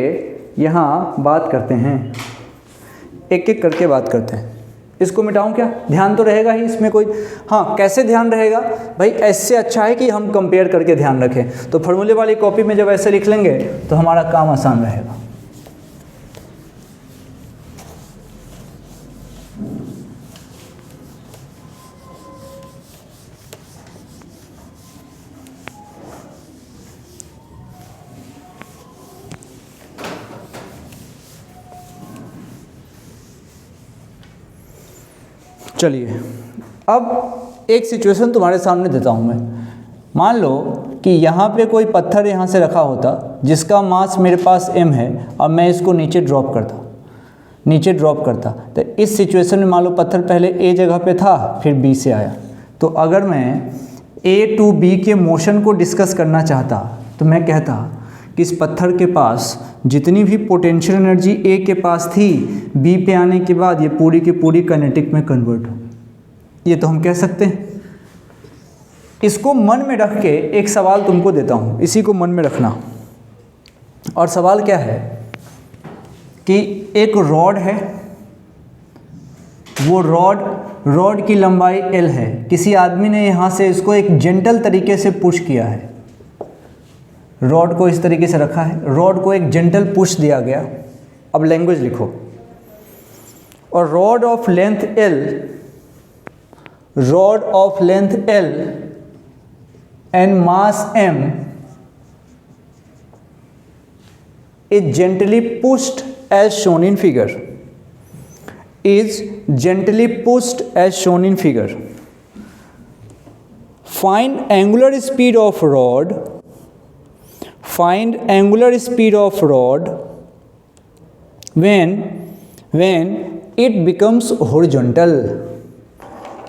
यहाँ बात करते हैं, एक एक करके बात करते हैं। इसको मिटाऊं क्या? ध्यान तो रहेगा ही इसमें कोई। हाँ, कैसे ध्यान रहेगा भाई? ऐसे अच्छा है कि हम कंपेयर करके ध्यान रखें। तो फॉर्मूले वाली कॉपी में जब ऐसे लिख लेंगे तो हमारा काम आसान रहेगा। चलिए, अब एक सिचुएशन तुम्हारे सामने देता हूँ मैं। मान लो कि यहाँ पे कोई पत्थर यहाँ से रखा होता जिसका मास मेरे पास m है और मैं इसको नीचे ड्रॉप करता। तो इस सिचुएशन में मान लो पत्थर पहले a जगह पे था, फिर b से आया। तो अगर मैं a टू b के मोशन को डिस्कस करना चाहता तो मैं कहता कि इस पत्थर के पास जितनी भी पोटेंशियल एनर्जी A के पास थी, B पे आने के बाद ये पूरी की पूरी काइनेटिक में कन्वर्ट हो। ये तो हम कह सकते हैं। इसको मन में रख के एक सवाल तुमको देता हूँ, इसी को मन में रखना। और सवाल क्या है कि एक रॉड है, वो रॉड की लंबाई L है। किसी आदमी ने यहाँ से इसको एक जेंटल तरीके से पुश किया है। रॉड को इस तरीके से रखा है, रॉड को एक जेंटल पुश दिया गया। अब लैंग्वेज लिखो, और rod of length L and mass M is gently pushed as shown in figure. Find angular speed of rod when it becomes horizontal.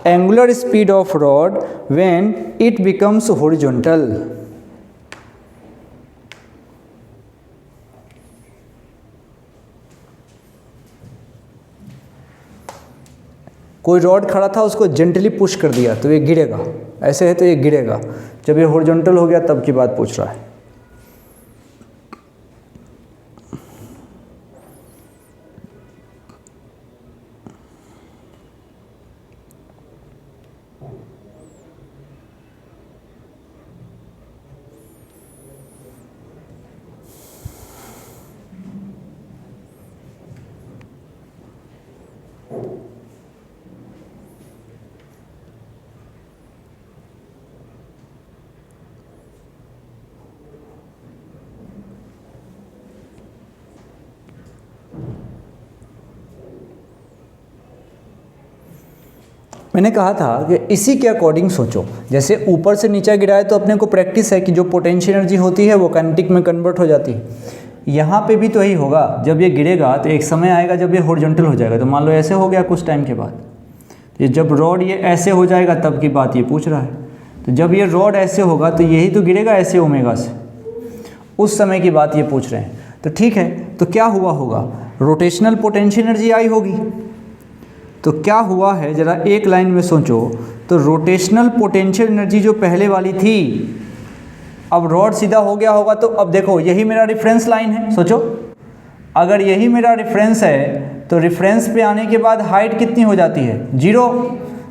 Angular speed of rod when it becomes horizontal. कोई rod खड़ा था, उसको gently push कर दिया तो ये गिरेगा, ऐसे है तो ये गिरेगा। जब ये हॉरिजॉन्टल हो गया तब की बात पूछ रहा है। मैंने कहा था कि इसी के अकॉर्डिंग सोचो। जैसे ऊपर से नीचे गिराए तो अपने को प्रैक्टिस है कि जो पोटेंशियल एनर्जी होती है वो काइनेटिक में कन्वर्ट हो जाती है। यहाँ पे भी तो यही होगा, जब ये गिरेगा तो एक समय आएगा जब ये हॉरिजॉन्टल हो जाएगा। तो मान लो ऐसे हो गया कुछ टाइम के बाद, तो जब रॉड ये ऐसे हो जाएगा तब की बात ये पूछ रहा है। तो जब ये रॉड ऐसे होगा तो यही तो गिरेगा ऐसे ओमेगा से, उस समय की बात ये पूछ रहे हैं। तो ठीक है, तो क्या हुआ होगा, रोटेशनल पोटेंशियल एनर्जी आई होगी। तो क्या हुआ है ज़रा एक लाइन में सोचो। तो रोटेशनल पोटेंशियल एनर्जी जो पहले वाली थी, अब रॉड सीधा हो गया होगा। तो अब देखो यही मेरा रेफरेंस लाइन है, सोचो अगर यही मेरा रेफरेंस है तो रेफरेंस पे आने के बाद हाइट कितनी हो जाती है, 0।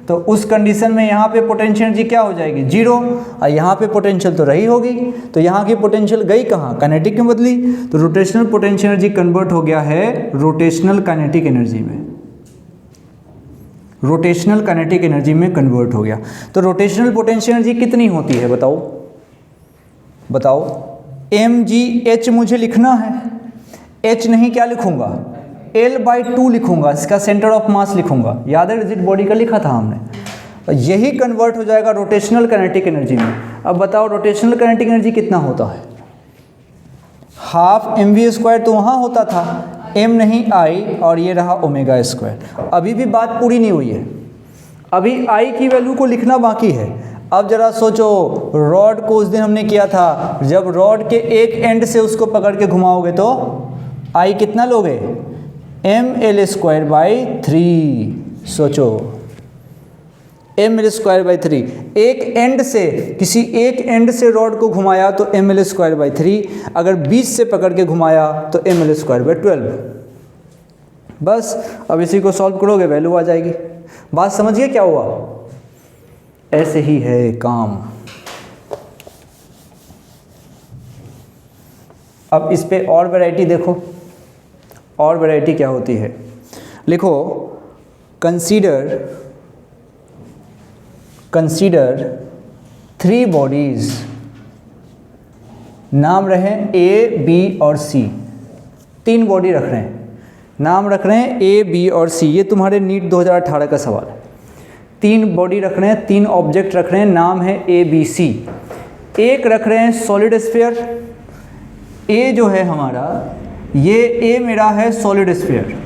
तो उस कंडीशन में यहाँ पे पोटेंशियल एनर्जी क्या हो जाएगी, 0। और यहाँ पे पोटेंशियल तो रही होगी, तो यहाँ की पोटेंशियल गई कहाँ, काइनेटिक में बदली। तो रोटेशनल पोटेंशियल एनर्जी कन्वर्ट हो गया है रोटेशनल काइनेटिक एनर्जी में, रोटेशनल काइनेटिक एनर्जी में कन्वर्ट हो गया। तो रोटेशनल पोटेंशियल एनर्जी कितनी होती है बताओ। mgh मुझे लिखना है, h नहीं क्या लिखूंगा, L/2 लिखूंगा, इसका सेंटर ऑफ मास लिखूंगा। याद है रिजिड बॉडी का लिखा था हमने। और यही कन्वर्ट हो जाएगा रोटेशनल काइनेटिक एनर्जी में। अब बताओ रोटेशनल काइनेटिक एनर्जी कितना होता है, हाफ mv² तो वहाँ होता था, m नहीं I, और ये रहा ω²। अभी भी बात पूरी नहीं हुई है, अभी I की वैल्यू को लिखना बाकी है। अब जरा सोचो, रॉड को उस दिन हमने किया था, जब रॉड के एक एंड से उसको पकड़ के घुमाओगे तो I कितना लोगे, mL²/3। सोचो mL²/3, एक एंड से, किसी एक एंड से रॉड को घुमाया तो mL²/3, अगर बीच से पकड़ के घुमाया तो mL²/12। बस अब इसी को सॉल्व करोगे वैल्यू आ जाएगी। बात समझिए क्या हुआ, ऐसे ही है काम। अब इस पे और वैरायटी देखो, और वैरायटी क्या होती है, लिखो कंसीडर 3 बॉडीज, नाम रहे A, B और C। 3 बॉडी रख रहे हैं, नाम रख रहे हैं A, B और C। ये तुम्हारे नीट 2018 का सवाल है। 3 बॉडी रख रहे हैं, 3 ऑब्जेक्ट रख रहे हैं, नाम है A, B, C। एक रख रहे हैं सॉलिड स्फीयर, A जो है हमारा, ये A मेरा है सॉलिड स्फीयर।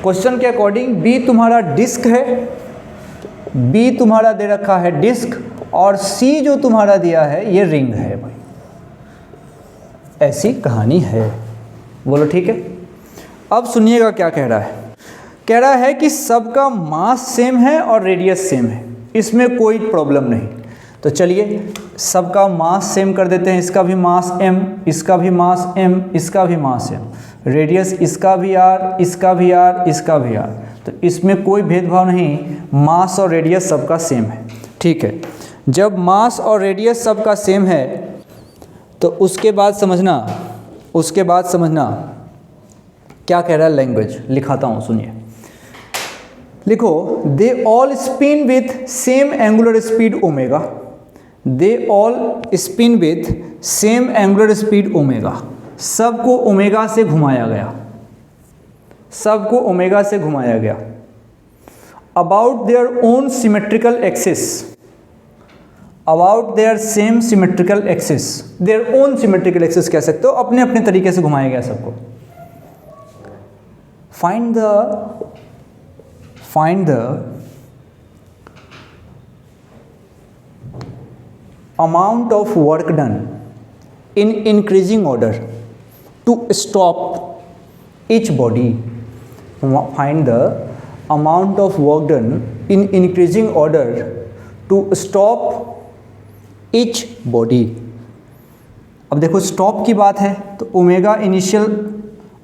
क्वेश्चन के अकॉर्डिंग B तुम्हारा डिस्क है, B तुम्हारा दे रखा है डिस्क, और C जो तुम्हारा दिया है ये रिंग है भाई। ऐसी कहानी है, बोलो ठीक है। अब सुनिएगा क्या कह रहा है, कह रहा है कि सबका मास सेम है और रेडियस सेम है, इसमें कोई प्रॉब्लम नहीं। तो चलिए सबका मास सेम कर देते हैं, इसका भी मास m, इसका भी मास m, इसका भी मास m, रेडियस इसका भी r, इसका भी r, इसका भी r। तो इसमें कोई भेदभाव नहीं, मास और रेडियस सबका सेम है। ठीक है, जब मास और रेडियस सबका सेम है तो उसके बाद समझना क्या कह रहा है लैंग्वेज। लिखाता हूँ, सुनिए। लिखो, they all spin with same angular speed omega. They all spin with same angular speed omega. सबको ओमेगा से घुमाया गया, सबको ओमेगा से घुमाया गया। About their own symmetrical axis, about their same symmetrical axis, their own symmetrical axis कह सकते हो, अपने अपने तरीके से घुमाया गया सबको। Find the amount of work done in increasing order to stop each body. Find the amount of work done in increasing order to stop each body. अब देखो स्टॉप की बात है तो omega initial,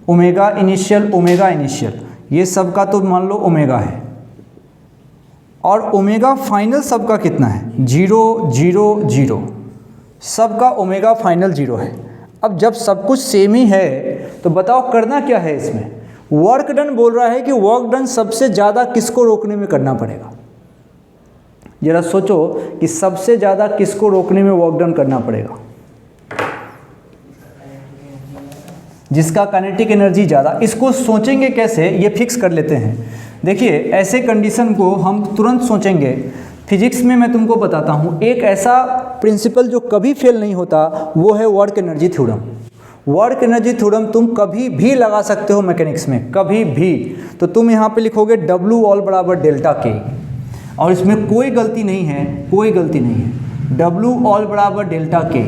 omega initial, omega initial, ये सबका तो मान लो ओमेगा है, और ओमेगा फाइनल सबका कितना है, 0 0 0, सबका ओमेगा फाइनल 0 है। अब जब सब कुछ सेम ही है तो बताओ करना क्या है इसमें। वर्क डन बोल रहा है कि वर्क डन सबसे ज़्यादा किसको रोकने में करना पड़ेगा। जरा सोचो कि सबसे ज़्यादा किसको रोकने में वर्क डन करना पड़ेगा। जिसका काइनेटिक एनर्जी ज़्यादा। इसको सोचेंगे कैसे, ये फिक्स कर लेते हैं। देखिए, ऐसे कंडीशन को हम तुरंत सोचेंगे। फिजिक्स में मैं तुमको बताता हूँ एक ऐसा प्रिंसिपल जो कभी फेल नहीं होता, वो है work energy theorem. Work energy theorem तुम कभी भी लगा सकते हो मैकेनिक्स में, कभी भी। तो तुम यहाँ पे लिखोगे W ऑल बराबर डेल्टा K, और इसमें कोई गलती नहीं है, कोई गलती नहीं है। W ऑल बराबर डेल्टा K,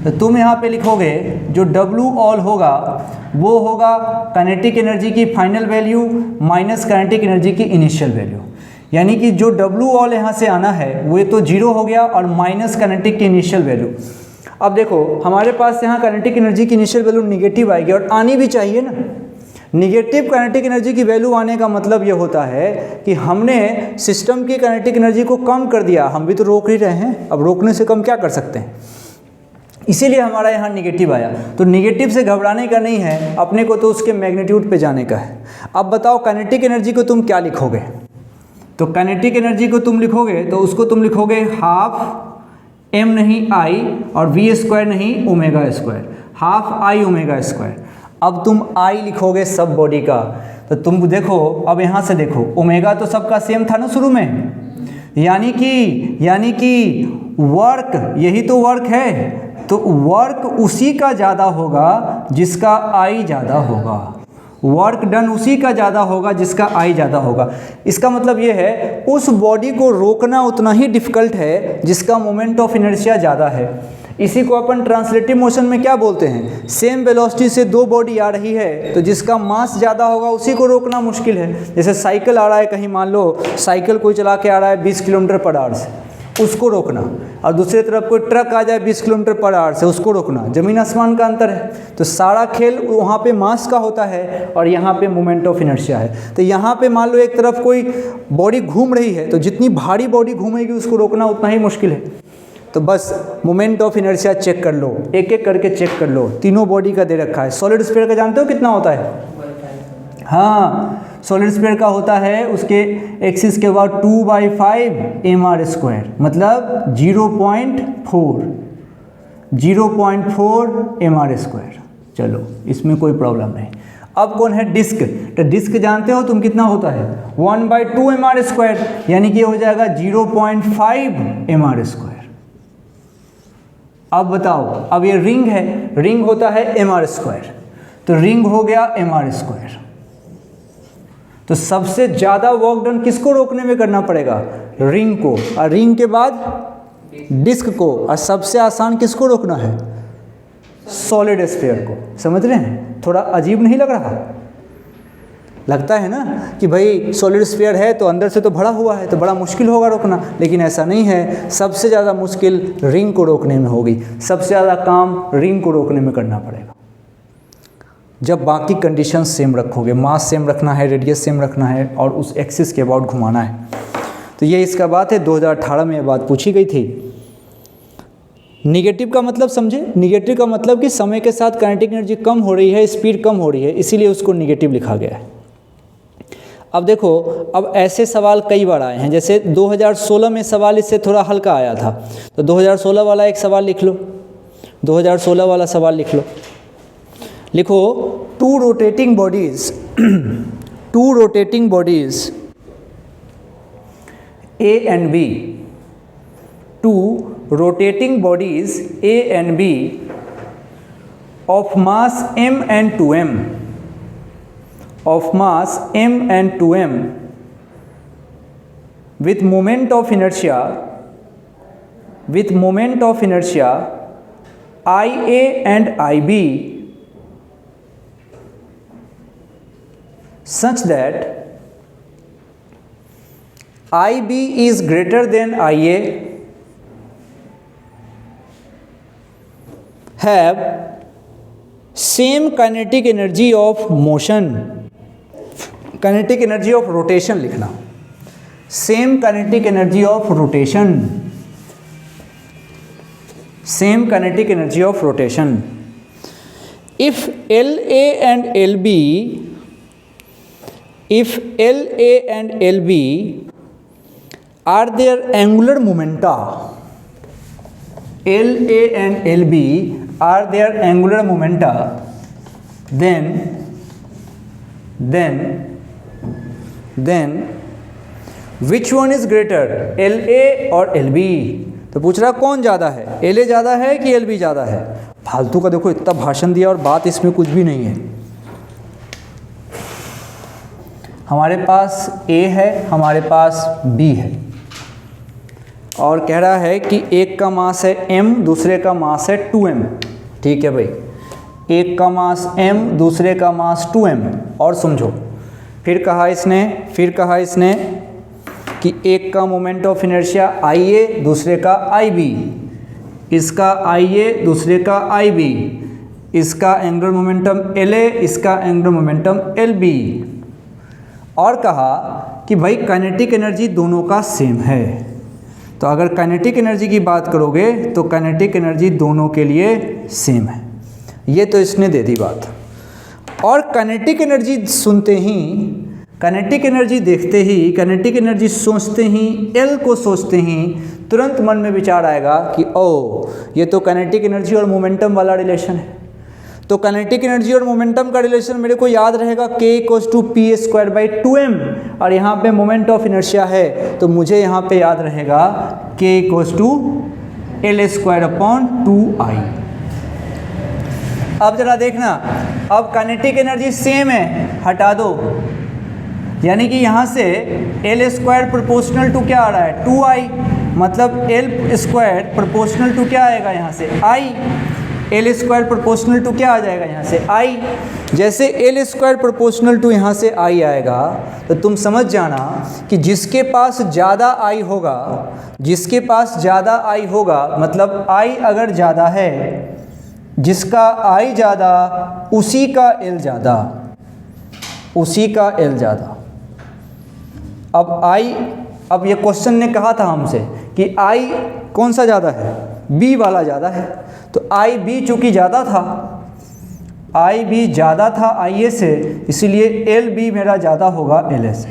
तो तुम यहाँ पे लिखोगे जो W ऑल होगा वो होगा काइनेटिक एनर्जी की final value minus kinetic energy की इनिशियल वैल्यू। यानी कि जो W ऑल यहाँ से आना है वो तो 0 हो गया और माइनस काइनेटिक की इनिशियल वैल्यू। अब देखो हमारे पास यहाँ काइनेटिक एनर्जी की इनिशियल वैल्यू निगेटिव आएगी, और आनी भी चाहिए ना। निगेटिव काइनेटिक एनर्जी की वैल्यू आने का मतलब ये होता है कि हमने सिस्टम की काइनेटिक एनर्जी को कम कर दिया। हम भी तो रोक ही रहे हैं, अब रोकने से कम क्या कर सकते हैं, इसीलिए हमारा यहाँ निगेटिव आया। तो निगेटिव से घबराने का नहीं है, अपने को तो उसके मैग्नीट्यूड पे जाने का है। अब बताओ काइनेटिक एनर्जी को तुम क्या लिखोगे। तो काइनेटिक एनर्जी को तुम लिखोगे तो उसको तुम लिखोगे हाफ m नहीं i और v स्क्वायर नहीं omega square, half i omega square. अब तुम i लिखोगे सब बॉडी का, तो तुम देखो अब यहाँ से देखो ओमेगा तो सबका सेम था ना शुरू में, यानी कि वर्क, यही तो वर्क है, तो वर्क उसी का ज़्यादा होगा जिसका आई ज़्यादा होगा। वर्क डन उसी का ज़्यादा होगा जिसका आई ज़्यादा होगा। इसका मतलब ये है उस बॉडी को रोकना उतना ही डिफ़िकल्ट है जिसका मोमेंट ऑफ इनर्शिया ज़्यादा है। इसी को अपन ट्रांसलेटिव मोशन में क्या बोलते हैं, सेम वेलोसिटी से दो बॉडी आ रही है तो जिसका मास ज़्यादा होगा उसी को रोकना मुश्किल है। जैसे साइकिल आ रहा है, कहीं मान लो साइकिल कोई चला के आ रहा है 20 किलोमीटर पर आवर से, उसको रोकना, और दूसरी तरफ कोई ट्रक आ जाए 20 किलोमीटर पर आवर से, उसको रोकना, ज़मीन आसमान का अंतर है। तो सारा खेल वहाँ पे मास का होता है और यहाँ पे मोमेंट ऑफ इनर्शिया है। तो यहाँ पे मान लो एक तरफ कोई बॉडी घूम रही है तो जितनी भारी बॉडी घूमेगी उसको रोकना उतना ही मुश्किल है। तो बस मोमेंट ऑफ इनर्शिया चेक कर लो, एक एक करके चेक कर लो। तीनों बॉडी का दे रखा है। सॉलिड स्फीयर का जानते हो कितना होता है? हाँ, सॉलिड स्फीयर का होता है उसके एक्सिस के बाद 2/5 mr², मतलब 0.4 mr²। चलो इसमें कोई प्रॉब्लम नहीं। अब कौन है? डिस्क। तो डिस्क जानते हो तुम कितना होता है? 1/2 mr², यानी कि हो जाएगा 0.5 mr²। अब बताओ, अब ये रिंग है, रिंग होता है mr², तो रिंग हो गया mr²। तो सबसे ज़्यादा वर्क डन किसको रोकने में करना पड़ेगा? रिंग को, और रिंग के बाद डिस्क को, और सबसे आसान किसको रोकना है? सॉलिड स्फीयर को। समझ रहे हैं? थोड़ा अजीब नहीं लग रहा? लगता है ना कि भाई सॉलिड स्फीयर है तो अंदर से तो भरा हुआ है तो बड़ा मुश्किल होगा रोकना, लेकिन ऐसा नहीं है। सबसे ज़्यादा मुश्किल रिंग को रोकने में होगी, सबसे ज़्यादा काम रिंग को रोकने में करना पड़ेगा। जब बाकी कंडीशन सेम रखोगे, मास सेम रखना है, रेडियस सेम रखना है और उस एक्सिस के अबाउट घुमाना है, तो ये इसका बात है, 2018 में ये बात पूछी गई थी। निगेटिव का मतलब समझे, निगेटिव का मतलब कि समय के साथ काइनेटिक एनर्जी कम हो रही है, स्पीड कम हो रही है, इसीलिए उसको निगेटिव लिखा गया है। अब देखो, अब ऐसे सवाल कई बार आए हैं, जैसे 2016 में सवाल इससे थोड़ा हल्का आया था, तो 2016 वाला एक सवाल लिख लो, 2016 वाला सवाल लिख लो। लिखो, to rotating bodies A and B, two rotating bodies A and B of mass m and 2m, with moment of inertia IA and IB such that IB is greater than IA have same kinetic energy of motion, kinetic energy of rotation लिखना, same kinetic energy of rotation, same kinetic energy of rotation. If LA and LB are their angular momenta, LA and LB are their angular momenta, then which one is greater, LA or LB? तो पूछ रहा कौन ज़्यादा है, LA ज़्यादा है कि LB ज़्यादा है? फालतू का देखो, इतना भाषण दिया और बात इसमें कुछ भी नहीं है। हमारे पास A है, हमारे पास B है, और कह रहा है कि एक का मास है m, दूसरे का मास है 2m। ठीक है भाई, एक का मास m, दूसरे का मास 2m। और समझो, फिर कहा इसने कि एक का मोमेंट ऑफ इनर्शिया IA, दूसरे का IB, इसका IA, दूसरे का IB, इसका एंगुलर मोमेंटम LA, इसका एंगुलर मोमेंटम LB। और कहा कि भाई काइनेटिक एनर्जी दोनों का सेम है। तो अगर काइनेटिक एनर्जी की बात करोगे तो काइनेटिक एनर्जी दोनों के लिए सेम है। ये तो इसने दे दी बात। और काइनेटिक एनर्जी सुनते ही, काइनेटिक एनर्जी देखते ही, काइनेटिक एनर्जी सोचते ही, एल को सोचते ही तुरंत मन में विचार आएगा कि ओ, ये तो काइनेटिक एनर्जी और मोमेंटम वाला रिलेशन है। तो काइनेटिक एनर्जी और मोमेंटम का रिलेशन मेरे को याद रहेगा K = P²/2m, और यहाँ पे मोमेंट ऑफ इनर्शिया है तो मुझे यहाँ पे याद रहेगा K = L²/2I। अब जरा देखना, अब काइनेटिक एनर्जी सेम है, हटा दो, यानी कि यहाँ से L² प्रोपोर्शनल टू क्या आ रहा है, 2I, मतलब L² प्रोपोर्शनल टू क्या आएगा यहाँ से, I। L² प्रोपोर्शनल टू क्या आ जाएगा यहाँ से, I। जैसे L² प्रोपोर्शनल टू यहाँ से I आएगा तो तुम समझ जाना कि जिसके पास ज़्यादा I होगा, जिसके पास ज़्यादा I होगा, मतलब I अगर ज़्यादा है, जिसका I ज़्यादा उसी का L ज़्यादा, उसी का L ज़्यादा। अब ये क्वेश्चन ने कहा था हमसे कि I कौन सा ज़्यादा है, B वाला ज़्यादा है। तो IB चूँकि ज़्यादा था, IB ज़्यादा था IA से, इसीलिए LB मेरा ज़्यादा होगा LA से।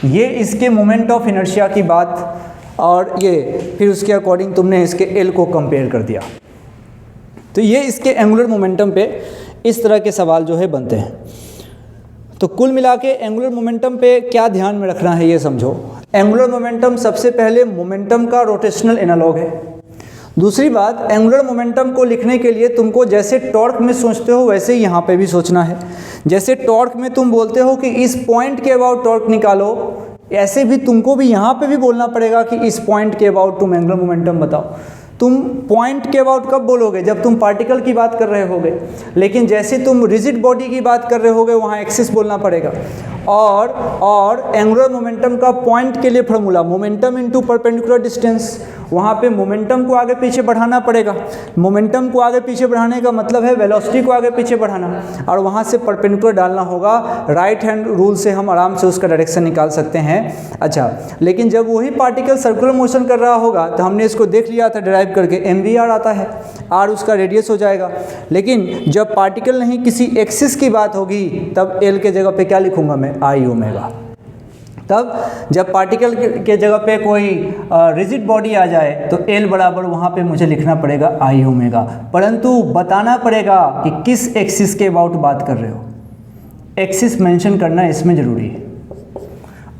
ये इसके मोमेंट ऑफ इनर्शिया की बात, और ये फिर उसके अकॉर्डिंग तुमने इसके L को कंपेयर कर दिया। तो ये इसके एंगुलर मोमेंटम पे इस तरह के सवाल जो है बनते हैं। तो कुल मिला के एंगुलर मोमेंटम पे क्या ध्यान में रखना है ये समझो। एंगुलर मोमेंटम सबसे पहले मोमेंटम का रोटेशनल एनालॉग है। दूसरी बात, एंगुलर मोमेंटम को लिखने के लिए तुमको जैसे टॉर्क में सोचते हो वैसे ही यहाँ पे भी सोचना है। जैसे टॉर्क में तुम बोलते हो कि इस पॉइंट के अबाउट टॉर्क निकालो, ऐसे भी तुमको भी यहाँ पे भी बोलना पड़ेगा कि इस पॉइंट के अबाउट तुम एंगुलर मोमेंटम बताओ। तुम पॉइंट के अबाउट कब बोलोगे, जब तुम पार्टिकल की बात कर रहे होगे, लेकिन जैसे तुम रिजिड बॉडी की बात कर रहे होगे वहाँ एक्सिस बोलना पड़ेगा। और एंगुलर मोमेंटम का पॉइंट के लिए formula momentum into perpendicular distance, वहाँ पे मोमेंटम को आगे पीछे बढ़ाना पड़ेगा। मोमेंटम को आगे पीछे बढ़ाने का मतलब है वेलोसिटी को आगे पीछे बढ़ाना, और वहाँ से परपेंडिकुलर डालना होगा। राइट हैंड रूल से हम आराम से उसका डायरेक्शन निकाल सकते हैं। अच्छा, लेकिन जब वही पार्टिकल सर्कुलर मोशन कर रहा होगा तो हमने इसको देख लिया था डिराइव करके, mvr आता है, r उसका रेडियस हो जाएगा। लेकिन जब पार्टिकल नहीं किसी एक्सिस की बात होगी तब l के जगह पे क्या लिखूंगा मैं, i ओमेगा। तब जब पार्टिकल के जगह पे कोई रिजिड बॉडी आ जाए तो L बराबर वहाँ पे मुझे लिखना पड़ेगा I ओमेगा, परंतु बताना पड़ेगा कि किस एक्सिस के अबाउट बात कर रहे हो। एक्सिस मेंशन करना इसमें ज़रूरी है।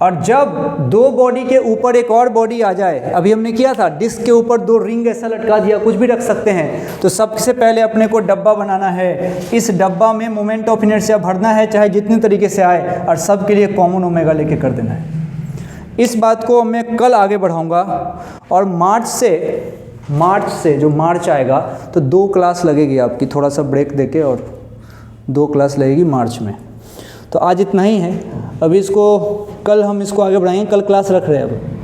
और जब दो बॉडी के ऊपर एक और बॉडी आ जाए, अभी हमने किया था डिस्क के ऊपर दो रिंग ऐसा लटका दिया, कुछ भी रख सकते हैं, तो सबसे पहले अपने को डब्बा बनाना है। इस डब्बा में मोमेंट ऑफ इनर्शिया भरना है, चाहे जितने तरीके से आए, और सब के लिए कॉमन ओमेगा लेके कर देना है। इस बात को मैं कल आगे बढ़ाऊंगा। और मार्च से जो मार्च आएगा तो 2 क्लास लगेगी आपकी, थोड़ा सा ब्रेक देके, और 2 क्लास लगेगी मार्च में। तो आज इतना ही है, अभी इसको कल हम इसको आगे बढ़ाएंगे। कल क्लास रख रहे हैं अब।